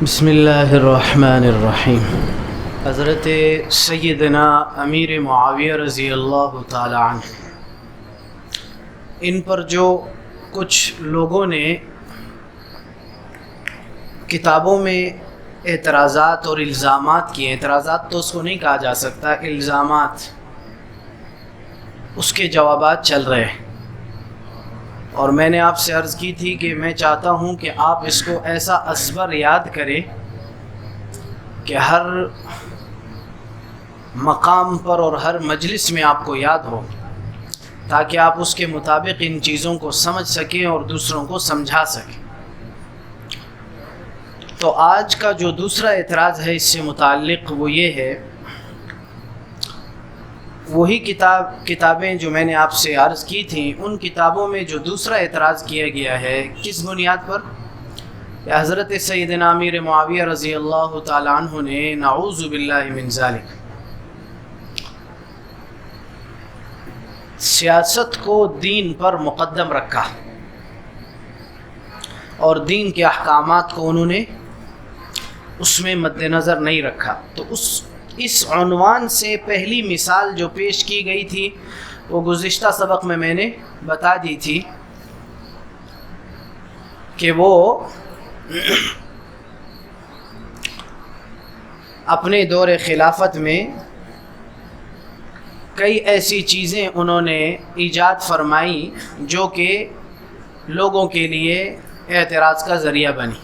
بسم اللہ الرحمن الرحیم۔ حضرت سیدنا امیر معاویہ رضی اللہ تعالی عنہ، ان پر جو کچھ لوگوں نے کتابوں میں اعتراضات اور الزامات کیے، اعتراضات تو اس کو نہیں کہا جا سکتا، الزامات، اس کے جوابات چل رہے ہیں، اور میں نے آپ سے عرض کی تھی کہ میں چاہتا ہوں کہ آپ اس کو ایسا ازبر یاد کریں کہ ہر مقام پر اور ہر مجلس میں آپ کو یاد ہو، تاکہ آپ اس کے مطابق ان چیزوں کو سمجھ سکیں اور دوسروں کو سمجھا سکیں۔ تو آج کا جو دوسرا اعتراض ہے اس سے متعلق وہ یہ ہے، وہی کتابیں جو میں نے آپ سے عرض کی تھیں، ان کتابوں میں جو دوسرا اعتراض کیا گیا ہے، کس بنیاد پر؟ کہ حضرت سیدنا امیر معاویہ رضی اللہ تعالی عنہ نے نعوذ باللہ من ذالک سیاست کو دین پر مقدم رکھا اور دین کے احکامات کو انہوں نے اس میں مد نظر نہیں رکھا۔ تو اس عنوان سے پہلی مثال جو پیش کی گئی تھی وہ گزشتہ سبق میں نے بتا دی تھی کہ وہ اپنے دور خلافت میں کئی ایسی چیزیں انہوں نے ایجاد فرمائی جو کہ لوگوں کے لیے اعتراض کا ذریعہ بنی۔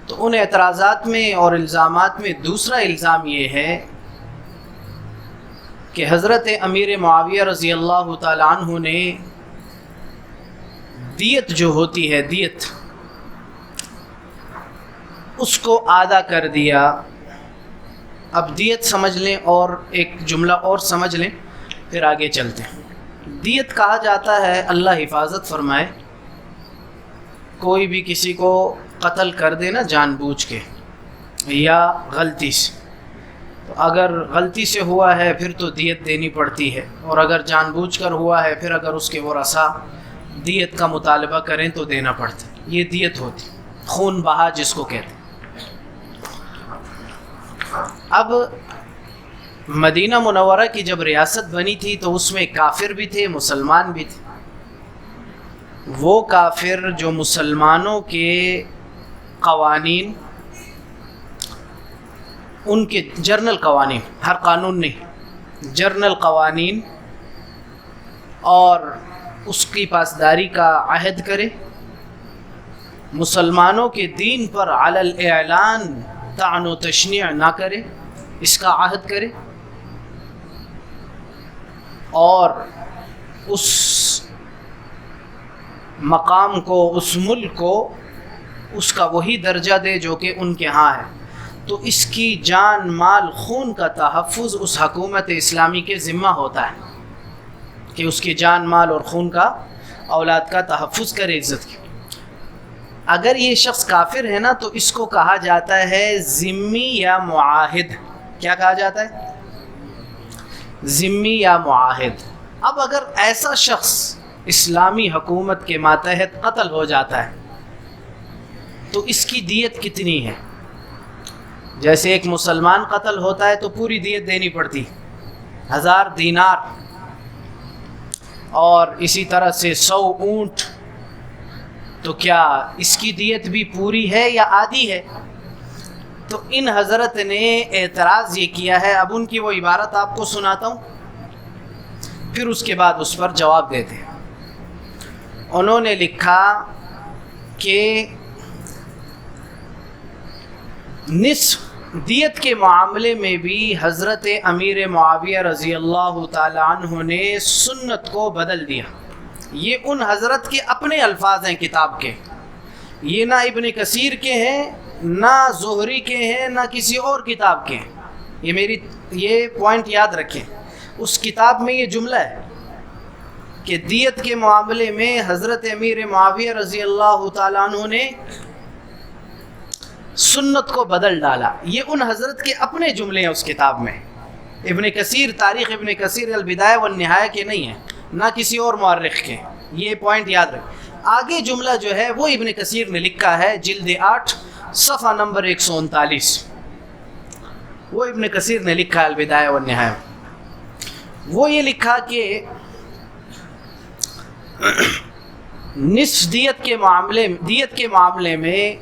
تو ان اعتراضات میں اور الزامات میں دوسرا الزام یہ ہے کہ حضرت امیر معاویہ رضی اللہ تعالی عنہ نے دیت جو ہوتی ہے، دیت، اس کو آدھا کر دیا۔ اب دیت سمجھ لیں اور ایک جملہ اور سمجھ لیں، پھر آگے چلتے ہیں۔ دیت کہا جاتا ہے، اللہ حفاظت فرمائے، کوئی بھی کسی کو قتل کر دے نا جان بوجھ کے یا غلطی سے، تو اگر غلطی سے ہوا ہے پھر تو دیت دینی پڑتی ہے، اور اگر جان بوجھ کر ہوا ہے پھر اگر اس کے ورثاء دیت کا مطالبہ کریں تو دینا پڑتا ہے۔ یہ دیت ہوتی، خون بہا جس کو کہتے ہیں۔ اب مدینہ منورہ کی جب ریاست بنی تھی تو اس میں کافر بھی تھے، مسلمان بھی تھے۔ وہ کافر جو مسلمانوں کے قوانین، ان کے جرنل قوانین، ہر قانون نہیں، جرنل قوانین اور اس کی پاسداری کا عہد کرے، مسلمانوں کے دین پر علی الاعلان طعن و تشنیع نہ کرے، اس کا عہد کرے، اور اس مقام کو، اس ملک کو اس کا وہی درجہ دے جو کہ ان کے ہاں ہے، تو اس کی جان، مال، خون کا تحفظ اس حکومت اسلامی کے ذمہ ہوتا ہے کہ اس کی جان، مال اور خون کا، اولاد کا تحفظ کرے، عزت کی۔ اگر یہ شخص کافر ہے نا تو اس کو کہا جاتا ہے ذمی یا معاہد۔ کیا کہا جاتا ہے؟ ذمی یا معاہد۔ اب اگر ایسا شخص اسلامی حکومت کے ماتحت قتل ہو جاتا ہے تو اس کی دیت کتنی ہے؟ جیسے ایک مسلمان قتل ہوتا ہے تو پوری دیت دینی پڑتی، 1000 دینار، اور اسی طرح سے 100 اونٹ۔ تو کیا اس کی دیت بھی پوری ہے یا آدھی ہے؟ تو ان حضرت نے اعتراض یہ کیا ہے۔ اب ان کی وہ عبارت آپ کو سناتا ہوں، پھر اس کے بعد اس پر جواب دیتے ہیں۔ انہوں نے لکھا کہ نصف دیت کے معاملے میں بھی حضرت امیر معاویہ رضی اللہ تعالی عنہ نے سنت کو بدل دیا۔ یہ ان حضرت کے اپنے الفاظ ہیں کتاب کے، یہ نہ ابن کثیر کے ہیں، نہ زہری کے ہیں، نہ کسی اور کتاب کے ہیں۔ یہ پوائنٹ یاد رکھیں، اس کتاب میں یہ جملہ ہے کہ دیت کے معاملے میں حضرت امیر معاویہ رضی اللہ تعالیٰ عنہ نے سنت کو بدل ڈالا۔ یہ ان حضرت کے اپنے جملے ہیں اس کتاب میں، ابن کثیر، تاریخ ابن کثیر البدایہ والنہایہ کے نہیں ہیں، نہ کسی اور مورخ کے۔ یہ پوائنٹ یاد رکھیں۔ آگے جملہ جو ہے وہ ابن کثیر نے لکھا ہے، جلد 8 صفحہ نمبر 139. وہ ابن کثیر نے لکھا البدایہ والنہایہ. وہ یہ لکھا کہ نصف دیت کے معاملے میں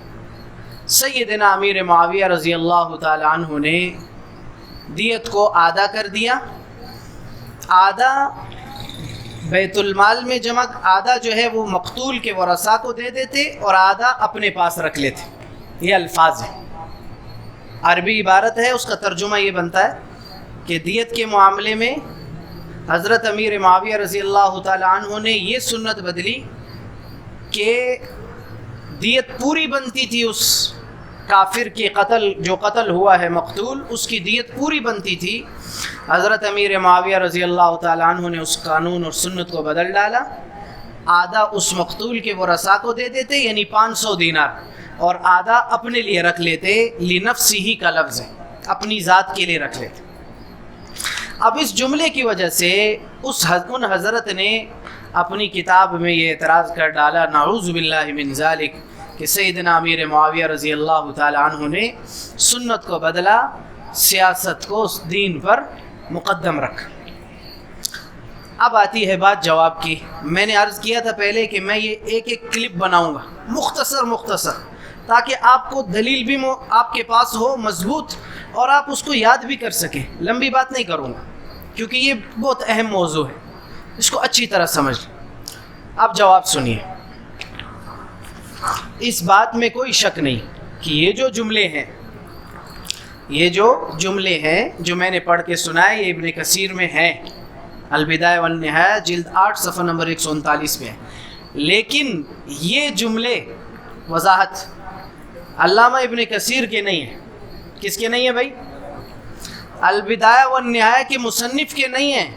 سیدنا امیر معاویہ رضی اللہ تعالی عنہ نے دیت کو آدھا کر دیا. آدھا بیت المال میں جمع، آدھا جو ہے وہ مقتول کے ورثاء کو دے دیتے اور آدھا اپنے پاس رکھ لیتے. یہ الفاظ ہیں، عربی عبارت ہے، اس کا ترجمہ یہ بنتا ہے کہ دیت کے معاملے میں حضرت امیر معاویہ رضی اللہ تعالی عنہ نے یہ سنت بدلی کہ دیت پوری بنتی تھی اس کافر کے جو قتل ہوا ہے مقتول، اس کی دیت پوری بنتی تھی. حضرت امیر معاویہ رضی اللہ تعالی عنہ نے اس قانون اور سنت کو بدل ڈالا. آدھا اس مقتول کے ورثاء کو دے دیتے، یعنی 500 دینار، اور آدھا اپنے لیے رکھ لیتے. لنفسہ کا لفظ ہے، اپنی ذات کے لیے رکھ لیتے. اب اس جملے کی وجہ سے ان حضرت نے اپنی کتاب میں یہ اعتراض کر ڈالا، نعوذ باللہ من ذالک، کہ سیدنا امیر معاویہ رضی اللہ تعالی عنہ نے سنت کو بدلا، سیاست کو دین پر مقدم رکھا. اب آتی ہے بات جواب کی. میں نے عرض کیا تھا پہلے کہ میں یہ ایک کلپ بناؤں گا مختصر، تاکہ آپ کو دلیل بھی آپ کے پاس ہو مضبوط اور آپ اس کو یاد بھی کر سکیں. لمبی بات نہیں کروں گا کیونکہ یہ بہت اہم موضوع ہے، اس کو اچھی طرح سمجھ لیں. اب جواب سنیے. اس بات میں کوئی شک نہیں کہ یہ جو جملے ہیں جو میں نے پڑھ کے سنائے، یہ ابن کثیر میں ہیں، البدایہ والنہایہ جلد 8 صفحہ نمبر 139 میں ہے. لیکن یہ جملے وضاحت علامہ ابن کثیر کے نہیں ہیں. کس کے نہیں ہیں بھائی؟ البدایہ والنہایہ کے مصنف کے نہیں ہیں،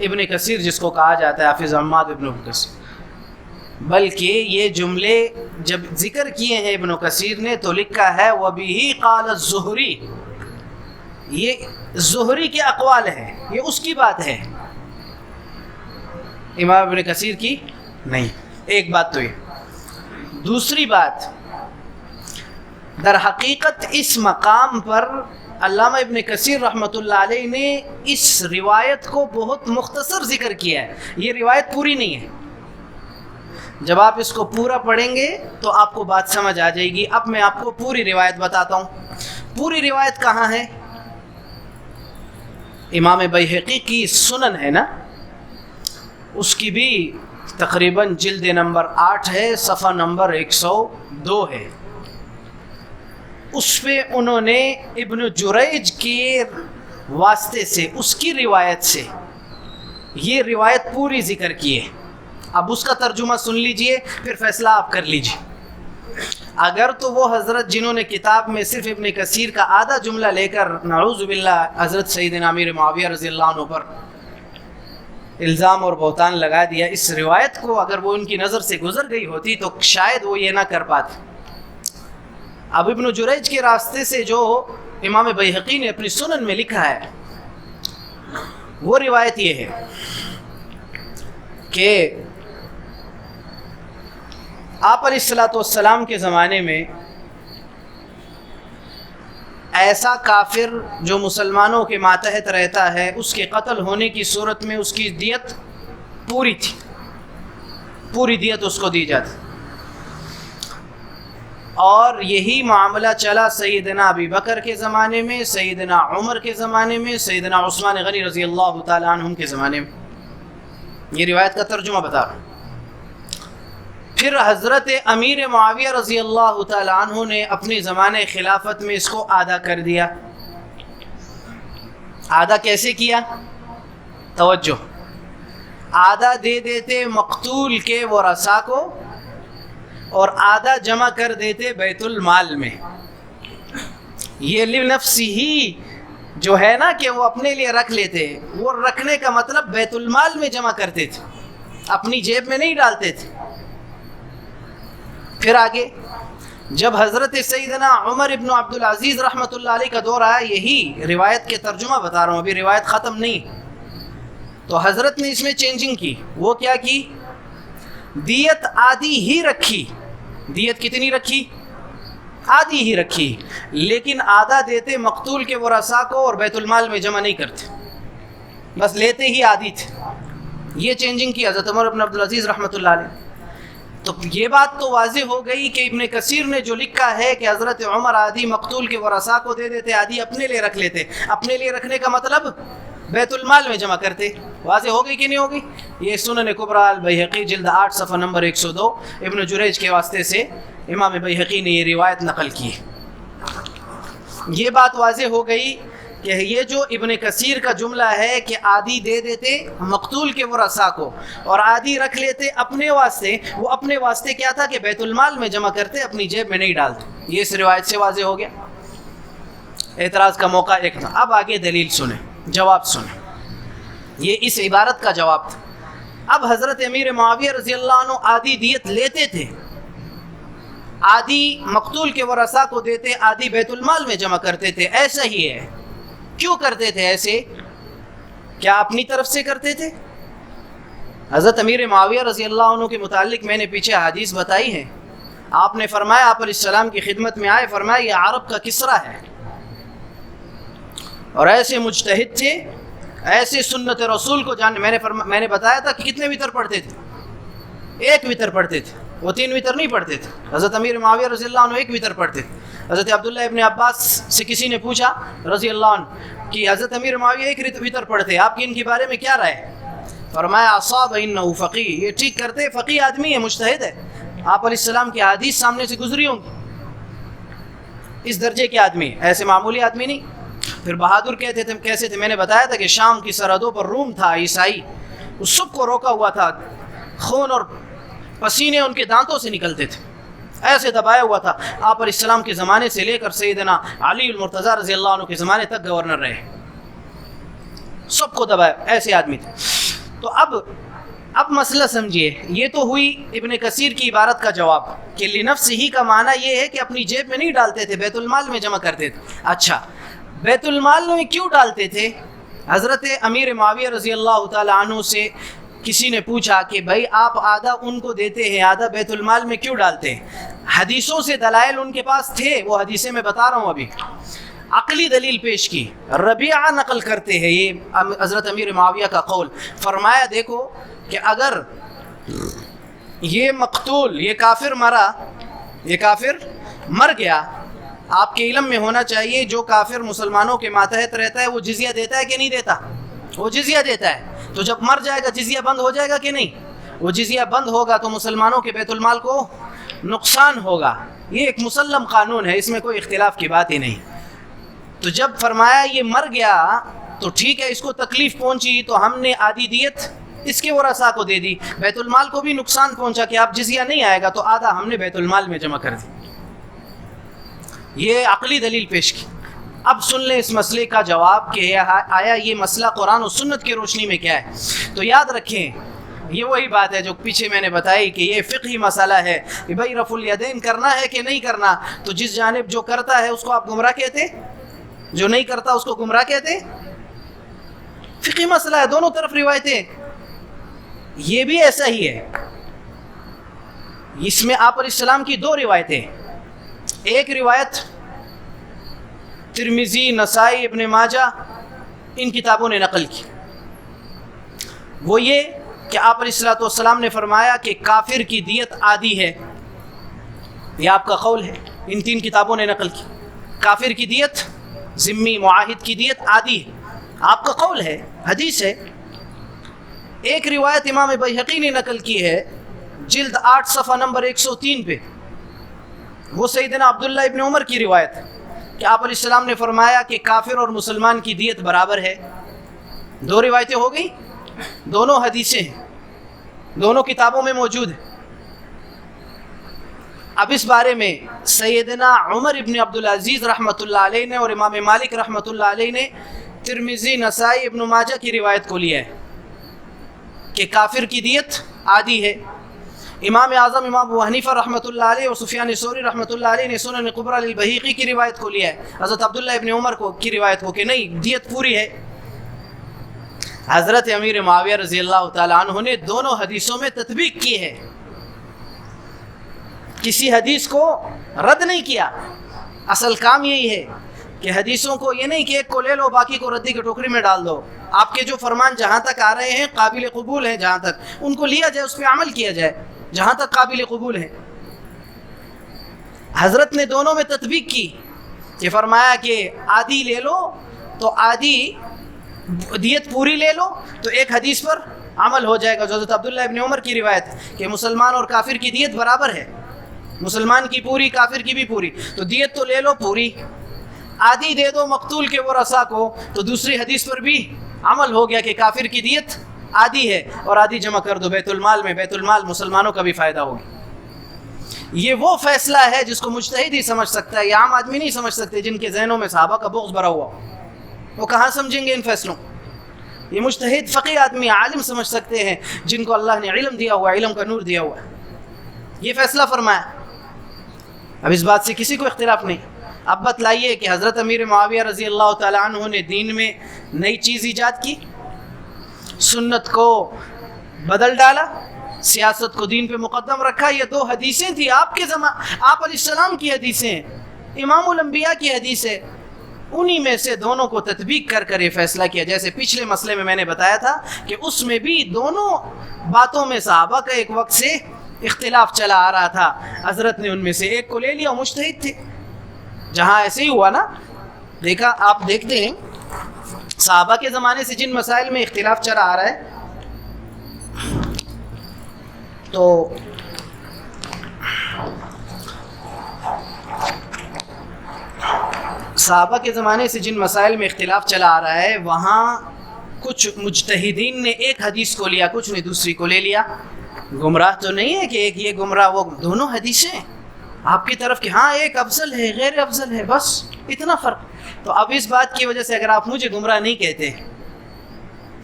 ابن کثیر جس کو کہا جاتا ہے حافظ حماد ابن کثیر. بلکہ یہ جملے جب ذکر کیے ہیں ابن کثیر نے تو لکھا ہے وَبِهِ قَالَ الزُّهْرِي. یہ زہری کے اقوال ہے، یہ اس کی بات ہے، امام ابن کثیر کی نہیں. ایک بات تو یہ. دوسری بات، در حقیقت اس مقام پر علامہ ابن کثیر رحمۃ اللہ علیہ نے اس روایت کو بہت مختصر ذکر کیا ہے. یہ روایت پوری نہیں ہے. جب آپ اس کو پورا پڑھیں گے تو آپ کو بات سمجھ آ جائے گی. اب میں آپ کو پوری روایت بتاتا ہوں. پوری روایت کہاں ہے؟ امام بیہقی کی سنن ہے نا، اس کی بھی تقریباً جلد نمبر 8 ہے، صفحہ نمبر 102 ہے. اس پہ انہوں نے ابن جریج کے واسطے سے، اس کی روایت سے یہ روایت پوری ذکر کی ہے. اب اس کا ترجمہ سن لیجئے، پھر فیصلہ آپ کر لیجئے. اگر تو وہ حضرت جنہوں نے کتاب میں صرف ابن کثیر کا آدھا جملہ لے کر نعوذ باللہ حضرت سیدنا امیر معاویہ رضی اللہ عنہ پر الزام اور بہتان لگا دیا، اس روایت کو اگر وہ ان کی نظر سے گزر گئی ہوتی تو شاید وہ یہ نہ کر پاتے. اب ابن جریج کے راستے سے جو امام بیہقی نے اپنی سنن میں لکھا ہے، وہ روایت یہ ہے کہ آپ علیہ الصلوۃ والسلام کے زمانے میں ایسا کافر جو مسلمانوں کے ماتحت رہتا ہے، اس کے قتل ہونے کی صورت میں اس کی دیت پوری تھی، پوری دیت اس کو دی جاتی. اور یہی معاملہ چلا سیدنا ابی بکر کے زمانے میں، سیدنا عمر کے زمانے میں، سیدنا عثمان غنی رضی اللہ تعالی عنہم کے زمانے میں. یہ روایت کا ترجمہ بتا رہا ہوں. پھر حضرت امیر معاویہ رضی اللہ تعالی عنہ نے اپنے زمانے خلافت میں اس کو آدھا کر دیا. آدھا کیسے کیا؟ توجہ، آدھا دے دیتے مقتول کے ورثاء کو اور آدھا جمع کر دیتے بیت المال میں. یہ لنفسہ جو ہے نا کہ وہ اپنے لیے رکھ لیتے، وہ رکھنے کا مطلب بیت المال میں جمع کرتے تھے، اپنی جیب میں نہیں ڈالتے تھے. پھر آگے جب حضرت سیدنا عمر ابن عبدالعزیز رحمۃ اللہ علیہ کا دور آیا، یہی روایت کے ترجمہ بتا رہا ہوں، ابھی روایت ختم نہیں، تو حضرت نے اس میں چینجنگ کی. وہ کیا کی؟ دیت آدھی ہی رکھی. دیت کتنی رکھی؟ آدھی ہی رکھی، لیکن آدھا دیتے مقتول کے ورثاء کو اور بیت المال میں جمع نہیں کرتے، بس لیتے ہی آدھی تھے۔ یہ چینجنگ کی حضرت عمر بن عبدالعزیز رحمۃ اللہ علیہ۔ تو یہ بات تو واضح ہو گئی کہ ابن کثیر نے جو لکھا ہے کہ حضرت عمر آدھی مقتول کے ورثاء کو دے دیتے، آدھی اپنے لیے رکھ لیتے، اپنے لیے رکھنے کا مطلب بیت المال میں جمع کرتے، واضح ہو گئی کہ نہیں ہوگی؟ یہ سنن کبریٰ البیہقی جلد 8 صفحہ نمبر 102 ابن جریج کے واسطے سے امام بیہقی نے یہ روایت نقل کی۔ یہ بات واضح ہو گئی کہ یہ جو ابن کثیر کا جملہ ہے کہ آدھی دے دیتے مقتول کے ورثاء کو اور آدھی رکھ لیتے اپنے واسطے، وہ اپنے واسطے کیا تھا کہ بیت المال میں جمع کرتے، اپنی جیب میں نہیں ڈالتے۔ یہ اس روایت سے واضح ہو گیا۔ اعتراض کا موقع ایک تھا۔ اب آگے دلیل سنیں، جواب سنیں۔ یہ اس عبارت کا جواب تھا۔ اب حضرت امیر معاویہ رضی اللہ عنہ آدھی دیت لیتے تھے، آدھی مقتول کے ورثاء کو دیتے، آدھی بیت المال میں جمع کرتے تھے۔ ایسا ہی ہے، کیوں کرتے تھے ایسے؟ کیا اپنی طرف سے کرتے تھے؟ حضرت امیر معاویہ رضی اللہ عنہ کے متعلق میں نے پیچھے حدیث بتائی ہے۔ آپ نے فرمایا، آپ علیہ السلام کی خدمت میں آئے، فرمایا یہ عرب کا کسرا ہے، اور ایسے مجتہد تھے، ایسے سنت رسول کو جان۔ میں نے بتایا تھا کہ کتنے وتر پڑھتے تھے؟ ایک وتر پڑھتے تھے، وہ 3 وتر نہیں پڑھتے تھے۔ حضرت امیر معاویہ رضی اللہ عنہ ایک وتر پڑھتے تھے۔ حضرت عبداللہ ابن عباس سے کسی نے پوچھا رضی اللہ عنہ کہ حضرت امیر معاویہ ایک وتر پڑھتے، آپ کی ان کے بارے میں کیا رائے؟ فرمایا اصاب انہ فقیہ، یہ ٹھیک کرتے، فقیہ آدمی ہے، مجتہد ہے، آپ علیہ السلام کی حدیث سامنے سے گزری ہوں گی، اس درجے کے آدمی، ایسے معمولی آدمی نہیں۔ پھر بہادر کہتے تھے، کیسے تھے؟ میں نے بتایا تھا کہ شام کی سرحدوں پر روم تھا عیسائی، اس سب کو روکا ہوا تھا، خون اور پسینے ان کے دانتوں سے نکلتے تھے، ایسے دبایا ہوا تھا۔ آپ علیہ السلام کے زمانے سے لے کر سیدنا علی المرتضیٰ رضی اللہ عنہ کے زمانے تک گورنر رہے، سب کو دبایا، ایسے آدمی تھے۔ تو اب مسئلہ سمجھیے، یہ تو ہوئی ابن کثیر کی عبارت کا جواب کہ لنفسہ کا معنی یہ ہے کہ اپنی جیب میں نہیں ڈالتے تھے، بیت المال میں جمع کرتے تھے۔ اچھا، بیت المال میں کیوں ڈالتے تھے؟ حضرت امیر معاویہ رضی اللہ تعالی عنہ سے کسی نے پوچھا کہ بھائی آپ آدھا ان کو دیتے ہیں، آدھا بیت المال میں کیوں ڈالتے ہیں؟ حدیثوں سے دلائل ان کے پاس تھے، وہ حدیثیں میں بتا رہا ہوں ابھی۔ عقلی دلیل پیش کی، ربیعہ نقل کرتے ہیں یہ حضرت امیر معاویہ کا قول۔ فرمایا دیکھو کہ اگر یہ مقتول، یہ کافر مرا، یہ کافر مر گیا، آپ کے علم میں ہونا چاہیے جو کافر مسلمانوں کے ماتحت رہتا ہے وہ جزیہ دیتا ہے کہ نہیں دیتا؟ وہ جزیہ دیتا ہے۔ تو جب مر جائے گا جزیہ بند ہو جائے گا کہ نہیں؟ وہ جزیہ بند ہوگا تو مسلمانوں کے بیت المال کو نقصان ہوگا، یہ ایک مسلم قانون ہے، اس میں کوئی اختلاف کی بات ہی نہیں۔ تو جب فرمایا یہ مر گیا تو ٹھیک ہے، اس کو تکلیف پہنچی تو ہم نے آدھی دیت اس کے ورثاء کو دے دی، بیت المال کو بھی نقصان پہنچا کہ آپ جزیہ نہیں آئے گا تو آدھا ہم نے بیت المال میں جمع کر دی۔ یہ عقلی دلیل پیش کی۔ اب سن لیں اس مسئلے کا جواب کہ آیا یہ مسئلہ قرآن و سنت کی روشنی میں کیا ہے؟ تو یاد رکھیں، یہ وہی بات ہے جو پیچھے میں نے بتائی کہ یہ فقہی مسئلہ ہے کہ بھائی رفع الیدین کرنا ہے کہ نہیں کرنا۔ تو جس جانب جو کرتا ہے اس کو آپ گمراہ کہتے، جو نہیں کرتا اس کو گمراہ کہتے، فقہی مسئلہ ہے، دونوں طرف روایتیں۔ یہ بھی ایسا ہی ہے، اس میں آپ علیہ السلام کی 2 روایتیں، ایک روایت ترمذی، نسائی، ابن ماجہ ان کتابوں نے نقل کی، وہ یہ کہ آپ علیہ السلام نے فرمایا کہ کافر کی دیت آدھی ہے، یہ آپ کا قول ہے، ان 3 کتابوں نے نقل کی۔ کافر کی دیت، ذمی معاہد کی دیت آدھی ہے، آپ کا قول ہے، حدیث ہے۔ ایک روایت امام بیہقی نے نقل کی ہے جلد 8 صفحہ نمبر 103 پہ، وہ سیدنا عبداللہ ابن عمر کی روایت ہے کہ آپ علیہ السلام نے فرمایا کہ کافر اور مسلمان کی دیت برابر ہے۔ 2 روایتیں ہو گئی، دونوں حدیثیں ہیں، دونوں کتابوں میں موجود ہیں۔ اب اس بارے میں سیدنا عمر ابن عبدالعزیز رحمۃ اللہ علیہ نے اور امام مالک رحمۃ اللہ علیہ نے ترمذی، نسائی، ابن ماجہ کی روایت کو لیا ہے کہ کافر کی دیت آدھی ہے۔ امام اعظم امام ابو حنیفہ رحمۃ اللہ علیہ اور سفیان ثوری رحمۃ اللہ علیہ نے سنن کبریٰ البیہقی کی روایت کو لیا ہے حضرت عبداللہ ابن عمر کی روایت کو کہ نہیں، دیت پوری ہے۔ حضرت امیر معاویہ رضی اللہ تعالیٰ عنہ نے دونوں حدیثوں میں تطبیق کی ہے۔ کسی حدیث کو رد نہیں کیا. اصل کام یہی ہے کہ حدیثوں کو یہ نہیں کہ ایک کو لے لو باقی کو ردی کی ٹوکری میں ڈال دو. آپ کے جو فرمان جہاں تک آ رہے ہیں قابل قبول ہیں، جہاں تک ان کو لیا جائے، اس پہ عمل کیا جائے جہاں تک قابل قبول ہے. حضرت نے دونوں میں تطبیق کی کہ فرمایا کہ آدھی لے لو تو آدھی دیت پوری لے لو تو ایک حدیث پر عمل ہو جائے گا جو حضرت عبداللہ ابن عمر کی روایت کہ مسلمان اور کافر کی دیت برابر ہے، مسلمان کی پوری کافر کی بھی پوری، تو دیت تو لے لو پوری، آدھی دے دو مقتول کے ورثاء کو، تو دوسری حدیث پر بھی عمل ہو گیا کہ کافر کی دیت آدھی ہے اور آدھی جمع کر دو بیت المال میں، بیت المال مسلمانوں کا بھی فائدہ ہوگا. یہ وہ فیصلہ ہے جس کو مجتہد ہی سمجھ سکتا ہے، یہ عام آدمی نہیں سمجھ سکتے. جن کے ذہنوں میں صحابہ کا بغض بھرا ہوا وہ کہاں سمجھیں گے ان فیصلوں؟ یہ مجتہد فقیہ آدمی عالم سمجھ سکتے ہیں جن کو اللہ نے علم دیا ہوا، علم کا نور دیا ہوا ہے. یہ فیصلہ فرمایا. اب اس بات سے کسی کو اختلاف نہیں. اب بتلائیے کہ حضرت امیر معاویہ رضی اللہ تعالیٰ عنہ نے دین میں نئی چیز ایجاد کی، سنت کو بدل ڈالا، سیاست کو دین پہ مقدم رکھا. یہ دو حدیثیں تھیں آپ کے آپ علیہ السلام کی حدیثیں، امام الانبیاء کی حدیث ہے، انہی میں سے دونوں کو تطبیق کر کر یہ فیصلہ کیا. جیسے پچھلے مسئلے میں نے بتایا تھا کہ اس میں بھی دونوں باتوں میں صحابہ کا ایک وقت سے اختلاف چلا آ رہا تھا، حضرت نے ان میں سے ایک کو لے لیا، مجتہد تھے. جہاں ایسے ہی ہوا نا، دیکھا آپ دیکھتے ہیں صحابہ کے زمانے سے جن مسائل میں اختلاف چلا آ رہا ہے تو صحابہ کے زمانے سے جن مسائل میں اختلاف چلا آ رہا ہے وہاں کچھ مجتہدین نے ایک حدیث کو لیا، کچھ نے دوسری کو لے لیا. گمراہ تو نہیں ہے کہ ایک یہ گمراہ وہ دونوں حدیثیں آپ کی طرف کہ ہاں ایک افضل ہے غیر افضل ہے، بس اتنا فرق. تو اب اس بات کی وجہ سے اگر آپ مجھے گمراہ نہیں کہتے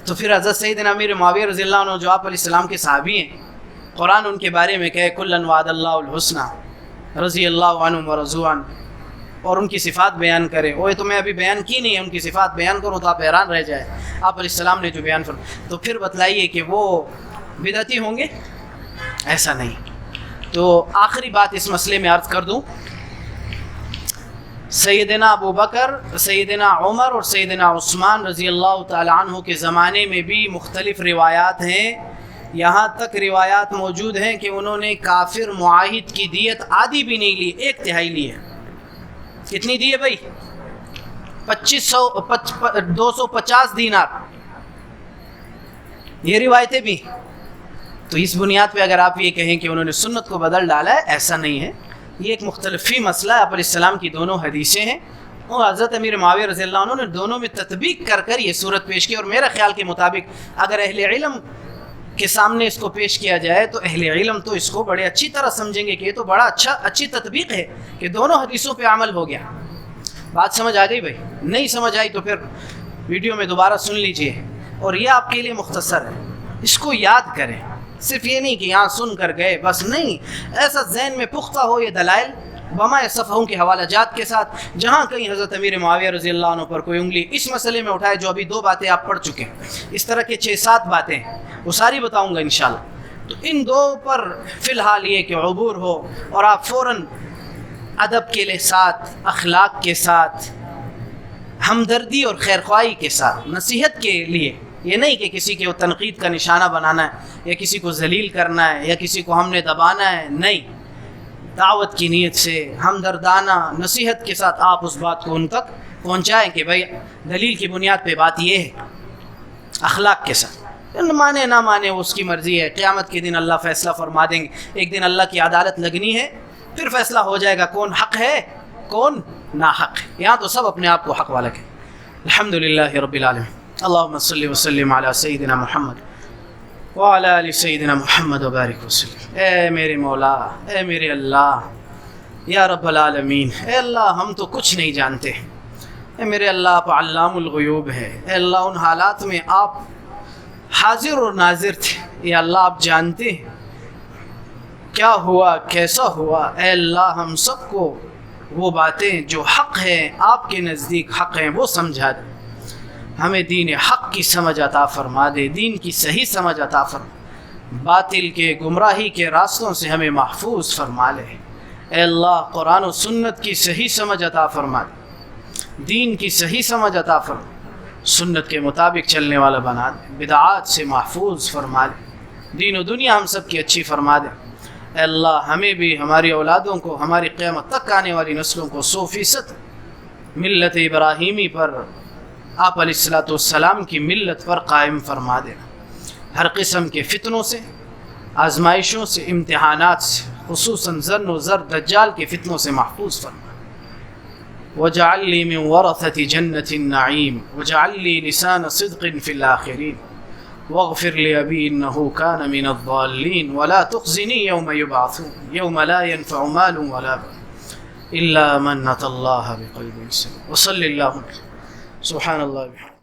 تو پھر حضرت سیدنا امیر معاویہ رضی اللہ عنہ جو آپ علیہ السلام کے صحابی ہیں، قرآن ان کے بارے میں کہے کلن وعد اللہ الحسنہ رضی اللہ عنہم ورضوا عنہ، اور ان کی صفات بیان کرے. وہ تو میں ابھی بیان کی نہیں ہے، ان کی صفات بیان کروں تو آپ حیران رہ جائے. آپ علیہ السلام نے جو بیان فرمایا تو پھر بتلائیے کہ وہ بدعتی ہوں گے؟ ایسا نہیں. تو آخری بات اس مسئلے میں عرض کر دوں، سیدنا ابو بکر، سیدنا عمر اور سیدنا عثمان رضی اللہ تعالی عنہ کے زمانے میں بھی مختلف روایات ہیں. یہاں تک روایات موجود ہیں کہ انہوں نے کافر معاہد کی دیت آدھی بھی نہیں لی، 1/3 لی ہے. کتنی دی ہے بھائی؟ 250 دینار. یہ روایتیں بھی. تو اس بنیاد پہ اگر آپ یہ کہیں کہ انہوں نے سنت کو بدل ڈالا ہے، ایسا نہیں ہے. یہ ایک مختلفی مسئلہ ہے. آپ علیہ السلام کی دونوں حدیثیں ہیں اور حضرت امیر معاویہ رضی اللہ عنہ نے دونوں میں تطبیق کر کر یہ صورت پیش کی. اور میرے خیال کے مطابق اگر اہل علم کے سامنے اس کو پیش کیا جائے تو اہل علم تو اس کو بڑے اچھی طرح سمجھیں گے کہ یہ تو بڑا اچھی تطبیق ہے کہ دونوں حدیثوں پہ عمل ہو گیا. بات سمجھ آ گئی بھائی؟ نہیں سمجھ آئی تو پھر ویڈیو میں دوبارہ سن لیجئے. اور یہ آپ کے لیے مختصر ہے، اس کو یاد کریں. صرف یہ نہیں کہ یہاں سن کر گئے بس، نہیں، ایسا ذہن میں پختہ ہو یہ دلائل بمائے صفحوں کے حوالہ جات کے ساتھ. جہاں کہیں حضرت امیر معاویہ رضی اللہ عنہ پر کوئی انگلی اس مسئلے میں اٹھائے، جو ابھی 2 باتیں آپ پڑھ چکے ہیں، اس طرح کے 6-7 باتیں وہ ساری بتاؤں گا انشاءاللہ. تو ان 2 پر فی الحال یہ کہ عبور ہو اور آپ فوراً ادب کے ساتھ، اخلاق کے ساتھ، ہمدردی اور خیرخواہی کے ساتھ، نصیحت کے لیے، یہ نہیں کہ کسی کے تنقید کا نشانہ بنانا ہے یا کسی کو ذلیل کرنا ہے یا کسی کو ہم نے دبانا ہے، نہیں. دعوت کی نیت سے ہمدردانہ نصیحت کے ساتھ آپ اس بات کو ان تک پہنچائیں کہ بھائی دلیل کی بنیاد پہ بات یہ ہے، اخلاق کے ساتھ. مانے نہ مانے اس کی مرضی ہے. قیامت کے دن اللہ فیصلہ فرما دیں گے. ایک دن اللہ کی عدالت لگنی ہے، پھر فیصلہ ہو جائے گا کون حق ہے کون ناحق ہے. یہاں تو سب اپنے آپ کو حق والا کہیں. الحمدللہ رب العالمین. اللہم صلی وسلم علی سیدنا محمد وعلی آل سیدنا محمد وبارک وسلم. اے میرے مولا، اے میرے اللہ، یا رب العالمین. اے اللہ ہم تو کچھ نہیں جانتے. اے میرے اللہ آپ علام الغیوب ہے. اے اللہ ان حالات میں آپ حاضر اور ناظر تھے. یا اللہ آپ جانتے ہیں کیا ہوا کیسا ہوا. اے اللہ ہم سب کو وہ باتیں جو حق ہیں، آپ کے نزدیک حق ہیں، وہ سمجھا دے. ہمیں دین حق کی سمجھ عطا فرما دے، دین کی صحیح سمجھ عطا فرما، باطل کے گمراہی کے راستوں سے ہمیں محفوظ فرما لے. اے اللہ قرآن و سنت کی صحیح سمجھ عطا فرما دے، دین کی صحیح سمجھ عطا فرما، سنت کے مطابق چلنے والا بنا دے، بدعات سے محفوظ فرما دے، دین و دنیا ہم سب کی اچھی فرما دے۔ اے اللہ ہمیں بھی، ہماری اولادوں کو، ہماری قیامت تک آنے والی نسلوں کو 100% ملت ابراہیمی پر، آپ علیہ الصلوۃ والسلام کی ملت پر قائم فرما دینا، ہر قسم کے فتنوں سے، آزمائشوں سے، امتحانات سے، خصوصاً ظن و زر دجال کے فتنوں سے محفوظ فرما۔ وَاجْعَلْ لِي مِنْ وَرَثَةِ جَنَّةِ النَّعِيمِ وَاجْعَلْ لِي لِسَانَ صِدْقٍ فِي الْآخِرِينَ وَاغْفِرْ لِأَبِي إِنَّهُ كَانَ مِنَ الضَّالِّينَ وَلَا تُخْزِنِي يَوْمَ يُبْعَثُونَ يَوْمَ لَا يَنفَعُ مَالٌ وَلَا بَنُونَ إِلَّا مَنْ أَتَى اللَّهَ بِقَلْبٍ سَلِيمٍ وصلی اللہ سبحان اللہ